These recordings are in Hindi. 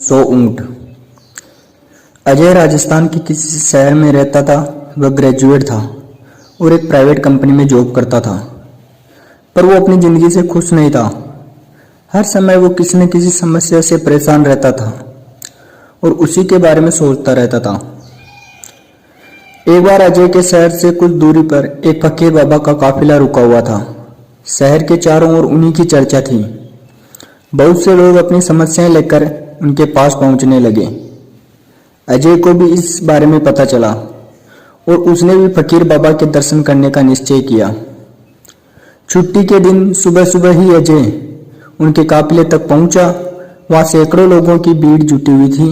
100 ऊंट। अजय राजस्थान के किसी शहर में रहता था। वह ग्रेजुएट था और एक प्राइवेट कंपनी में जॉब करता था, पर वो अपनी जिंदगी से खुश नहीं था। हर समय वो किसी न किसी समस्या से परेशान रहता था और उसी के बारे में सोचता रहता था। एक बार अजय के शहर से कुछ दूरी पर एक फकीर बाबा का काफिला रुका हुआ था। शहर के चारों ओर उन्हीं की चर्चा थी। बहुत से लोग अपनी समस्याएं लेकर उनके पास पहुंचने लगे। अजय को भी इस बारे में पता चला और उसने भी फकीर बाबा के दर्शन करने का निश्चय किया। छुट्टी के दिन सुबह सुबह ही अजय उनके काफिले तक पहुंचा। वहां सैकड़ों लोगों की भीड़ जुटी हुई थी।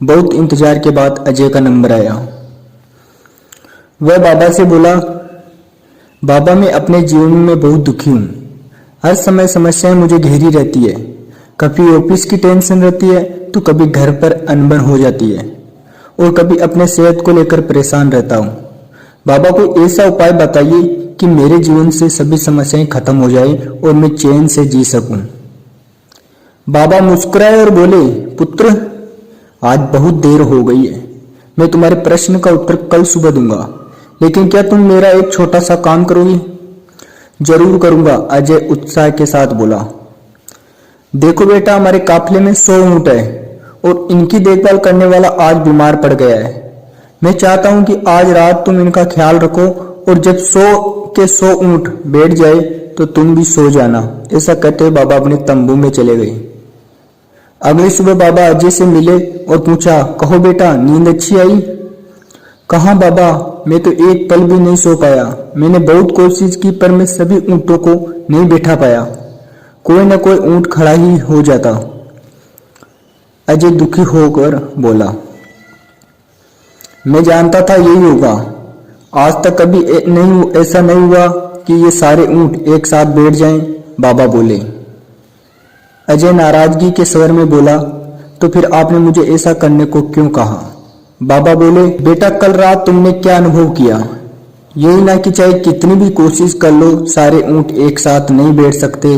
बहुत इंतजार के बाद अजय का नंबर आया। वह बाबा से बोला, बाबा मैं अपने जीवन में बहुत दुखी हूँ। हर समय समस्याएं मुझे घेरी रहती है। कभी ऑफिस की टेंशन रहती है तो कभी घर पर अनबन हो जाती है और कभी अपने सेहत को लेकर परेशान रहता हूँ। बाबा कोई ऐसा उपाय बताइए कि मेरे जीवन से सभी समस्याएं खत्म हो जाए और मैं चैन से जी सकूं। बाबा मुस्कुराए और बोले, पुत्र आज बहुत देर हो गई है। मैं तुम्हारे प्रश्न का उत्तर कल सुबह दूंगा, लेकिन क्या तुम मेरा एक छोटा सा काम करोगी? जरूर करूंगा, अजय उत्साह के साथ बोला। देखो बेटा, हमारे काफिले में 100 ऊंट है और इनकी देखभाल करने वाला आज बीमार पड़ गया है। मैं चाहता हूं कि आज रात तुम इनका ख्याल रखो और जब 100 के 100 ऊंट बैठ जाए तो तुम भी सो जाना। ऐसा कहते हुए बाबा अपने तंबू में चले गए। अगली सुबह बाबा अजय से मिले और पूछा, कहो बेटा, नींद अच्छी आई? कहाँ बाबा, मैं तो एक पल भी नहीं सो पाया। मैंने बहुत कोशिश की पर मैं सभी ऊंटों को नहीं बैठा पाया। कोई न कोई ऊंट खड़ा ही हो जाता। अजय दुखी होकर बोला, मैं जानता था यही होगा। आज तक कभी ऐसा नहीं हुआ कि ये सारे ऊंट एक साथ बैठ जाएं। बाबा बोले। अजय नाराजगी के स्वर में बोला, तो फिर आपने मुझे ऐसा करने को क्यों कहा? बाबा बोले, बेटा कल रात तुमने क्या अनुभव किया? यही ना कि चाहे कितनी भी कोशिश कर लो सारे ऊंट एक साथ नहीं बैठ सकते।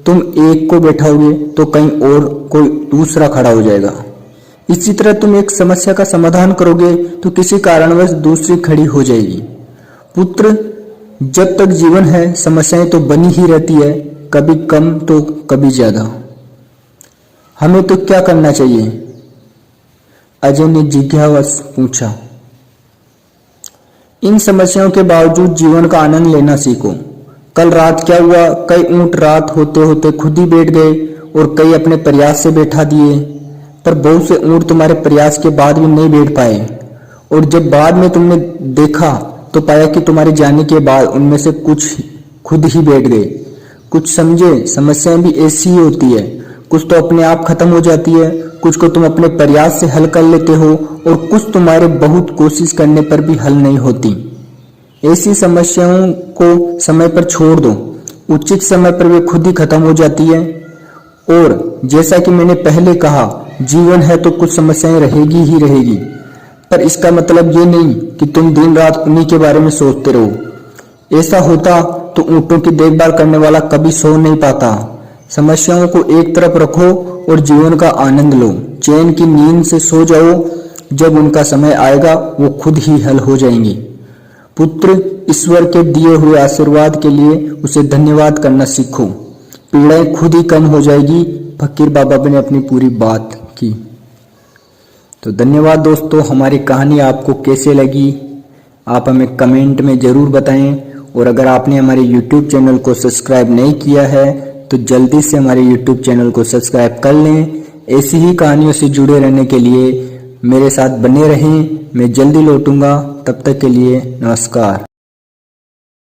तुम एक को बैठाओगे तो कहीं और कोई दूसरा खड़ा हो जाएगा। इसी तरह तुम एक समस्या का समाधान करोगे तो किसी कारणवश दूसरी खड़ी हो जाएगी। पुत्र, जब तक जीवन है समस्याएं तो बनी ही रहती है, कभी कम तो कभी ज्यादा। हमें तो क्या करना चाहिए? अजय ने जिज्ञासावश पूछा। इन समस्याओं के बावजूद जीवन का आनंद लेना सीखो। कल रात क्या हुआ? कई ऊंट रात होते होते खुद ही बैठ गए और कई अपने प्रयास से बैठा दिए, पर बहुत से ऊंट तुम्हारे प्रयास के बाद भी नहीं बैठ पाए। और जब बाद में तुमने देखा तो पाया कि तुम्हारे जाने के बाद उनमें से कुछ खुद ही बैठ गए। कुछ समझे, समस्याएं भी ऐसी ही होती है। कुछ तो अपने आप खत्म हो जाती है, कुछ को तुम अपने प्रयास से हल कर लेते हो और कुछ तुम्हारे बहुत कोशिश करने पर भी हल नहीं होती। ऐसी समस्याओं को समय पर छोड़ दो। उचित समय पर वे खुद ही खत्म हो जाती है। और जैसा कि मैंने पहले कहा, जीवन है तो कुछ समस्याएं रहेगी ही रहेगी, पर इसका मतलब ये नहीं कि तुम दिन रात उन्हीं के बारे में सोचते रहो। ऐसा होता तो ऊंटों की देखभाल करने वाला कभी सो नहीं पाता। समस्याओं को एक तरफ रखो और जीवन का आनंद लो। चैन की नींद से सो जाओ। जब उनका समय आएगा वो खुद ही हल हो जाएंगी। पुत्र, ईश्वर के दिए हुए आशीर्वाद के लिए उसे धन्यवाद करना सीखो। पीड़ाएं खुद ही कम हो जाएगी। फकीर बाबा ने अपनी पूरी बात की। तो धन्यवाद दोस्तों। हमारी कहानी आपको कैसे लगी आप हमें कमेंट में जरूर बताएं। और अगर आपने हमारे YouTube चैनल को सब्सक्राइब नहीं किया है तो जल्दी से हमारे YouTube चैनल को सब्सक्राइब कर लें। ऐसी ही कहानियों से जुड़े रहने के लिए मेरे साथ बने रहें। मैं जल्दी लौटूंगा। तब तक के लिए नमस्कार।